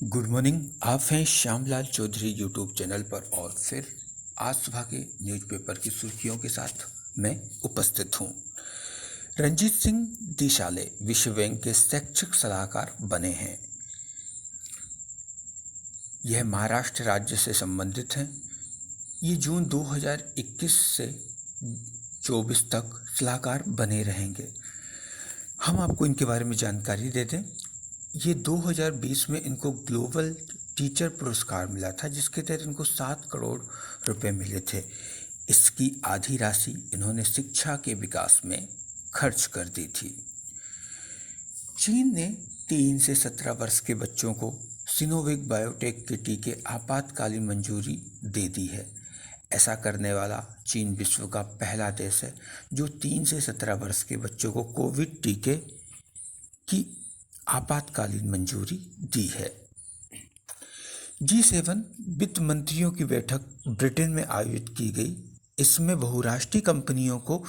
Good morning. आप हैं Shyamlal Chaudhary YouTube channel पर और फिर आज सुबह के न्यूज़पेपर की सुर्खियों के साथ मैं उपस्थित हूं। रंजीत सिंह दिशाले विश्व बैंक के शैक्षिक सलाहकार बने हैं। यह महाराष्ट्र राज्य से संबंधित हैं। ये जून 2021 से 24 तक सलाहकार बने रहेंगे। हम आपको इनके बारे में जानकारी दे दें। ये 2020 में इनको ग्लोबल टीचर पुरस्कार मिला था, जिसके तहत इनको 7 करोड़ रुपए मिले थे। इसकी आधी राशि इन्होंने शिक्षा के विकास में खर्च कर दी थी। चीन ने 3 से 17 वर्ष के बच्चों को सिनोवेक बायोटेक के टीके आपातकालीन मंजूरी दे दी है। ऐसा करने वाला चीन विश्व का पहला देश है जो 3 से 17 वर्ष के बच्चों को कोविड टीके की आपातकालीन मंजूरी दी है। G7 वित्त मंत्रियों की बैठक ब्रिटेन में आयोजित की गई। इसमें बहुराष्ट्रीय कंपनियों को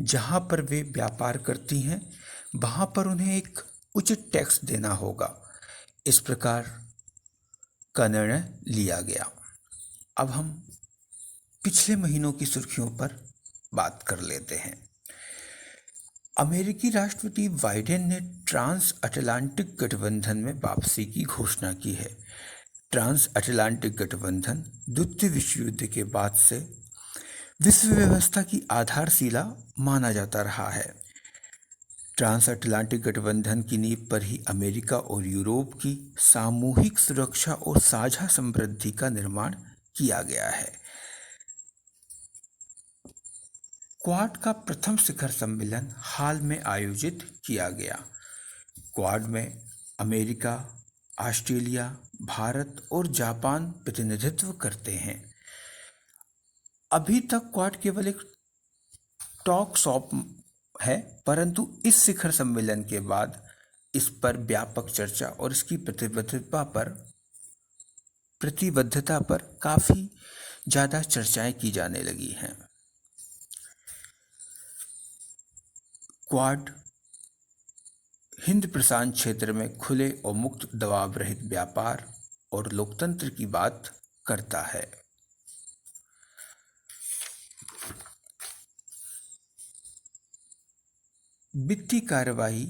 जहां पर वे व्यापार करती हैं वहां पर उन्हें एक उचित टैक्स देना होगा। इस प्रकार का निर्णय लिया गया। अब हम पिछले महीनों की सुर्खियों पर बात कर लेते हैं। अमेरिकी राष्ट्रपति बाइडेन ने ट्रांस अटलांटिक गठबंधन में वापसी की घोषणा की है। ट्रांस अटलांटिक गठबंधन द्वितीय विश्व युद्ध के बाद से विश्व व्यवस्था की आधारशिला माना जाता रहा है। ट्रांस अटलांटिक गठबंधन की नींव पर ही अमेरिका और यूरोप की सामूहिक सुरक्षा और साझा समृद्धि का निर्माण किया गया है। क्वाड का प्रथम शिखर सम्मेलन हाल में आयोजित किया गया। क्वाड में अमेरिका, ऑस्ट्रेलिया, भारत और जापान प्रतिनिधित्व करते हैं। अभी तक क्वाड केवल एक टॉक शॉप है, परंतु इस शिखर सम्मेलन के बाद इस पर व्यापक चर्चा और इसकी प्रतिबद्धता पर काफ़ी ज़्यादा चर्चाएं की जाने लगी हैं। क्वाड हिंद प्रशांत क्षेत्र में खुले और मुक्त दबाव रहित व्यापार और लोकतंत्र की बात करता है। वित्तीय कार्यवाही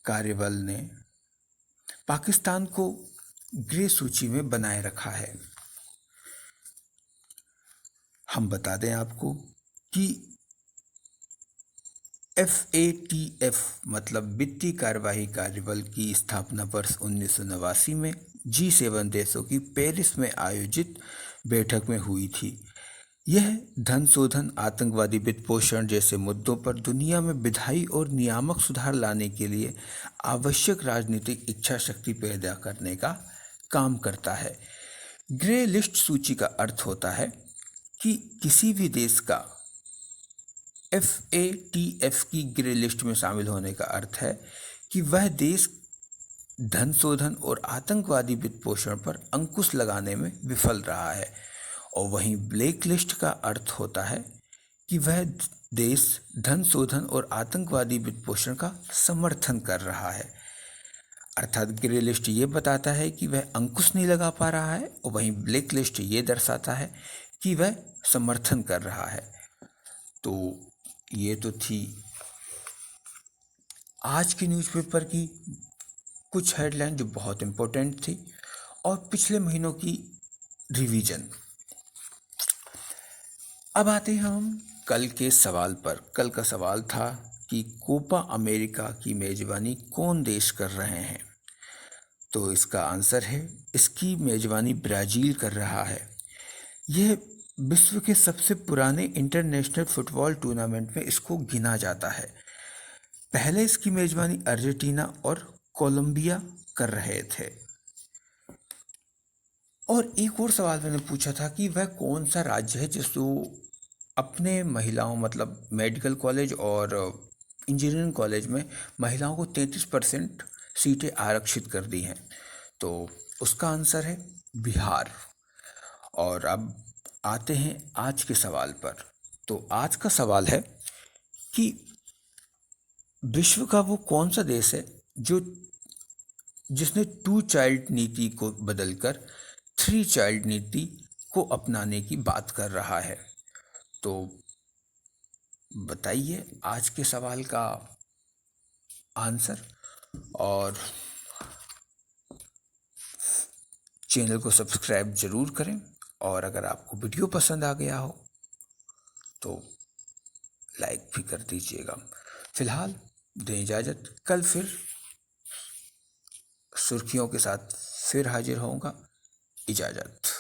कार्यबल ने पाकिस्तान को ग्रे सूची में बनाए रखा है। हम बता दें आपको कि FATF मतलब वित्तीय कार्यवाही कार्यबल की स्थापना वर्ष 1989 में G7 देशों की पेरिस में आयोजित बैठक में हुई थी। यह धन शोधन, आतंकवादी वित्त पोषण जैसे मुद्दों पर दुनिया में विधायी और नियामक सुधार लाने के लिए आवश्यक राजनीतिक इच्छा शक्ति पैदा करने का काम करता है। ग्रे लिस्ट सूची का अर्थ होता है कि किसी भी देश का FATF की ग्रे लिस्ट में शामिल होने का अर्थ है कि वह देश धन शोधन और आतंकवादी वित्त पोषण पर अंकुश लगाने में विफल रहा है, और वहीं ब्लैक लिस्ट का अर्थ होता है कि वह देश धन शोधन और आतंकवादी वित्त पोषण का समर्थन कर रहा है। अर्थात ग्रे लिस्ट ये बताता है कि वह अंकुश नहीं लगा पा रहा है, और वहीं ब्लैक लिस्ट ये दर्शाता है कि वह समर्थन कर रहा है। तो ये तो थी आज की न्यूज़पेपर की कुछ हेडलाइन जो बहुत इम्पोर्टेंट थी, और पिछले महीनों की रिवीजन। अब आते हैं हम कल के सवाल पर। कल का सवाल था कि कोपा अमेरिका की मेजबानी कौन देश कर रहे हैं। तो इसका आंसर है, इसकी मेजबानी ब्राज़ील कर रहा है। यह विश्व के सबसे पुराने इंटरनेशनल फुटबॉल टूर्नामेंट में इसको गिना जाता है। पहले इसकी मेजबानी अर्जेंटीना और कोलंबिया कर रहे थे। और एक और सवाल मैंने पूछा था कि वह कौन सा राज्य है जिसको अपने महिलाओं मतलब मेडिकल कॉलेज और इंजीनियरिंग कॉलेज में महिलाओं को 33% सीटें आरक्षित कर दी हैं। तो उसका आंसर है बिहार। और अब आते हैं आज के सवाल पर। तो आज का सवाल है कि विश्व का वो कौन सा देश है जो जिसने 2 चाइल्ड नीति को बदलकर 3 चाइल्ड नीति को अपनाने की बात कर रहा है। तो बताइए आज के सवाल का आंसर, और चैनल को सब्सक्राइब जरूर करें, और अगर आपको वीडियो पसंद आ गया हो तो लाइक भी कर दीजिएगा। फिलहाल दें इजाज़त, कल फिर सुर्खियों के साथ फिर हाजिर होऊंगा। इजाज़त।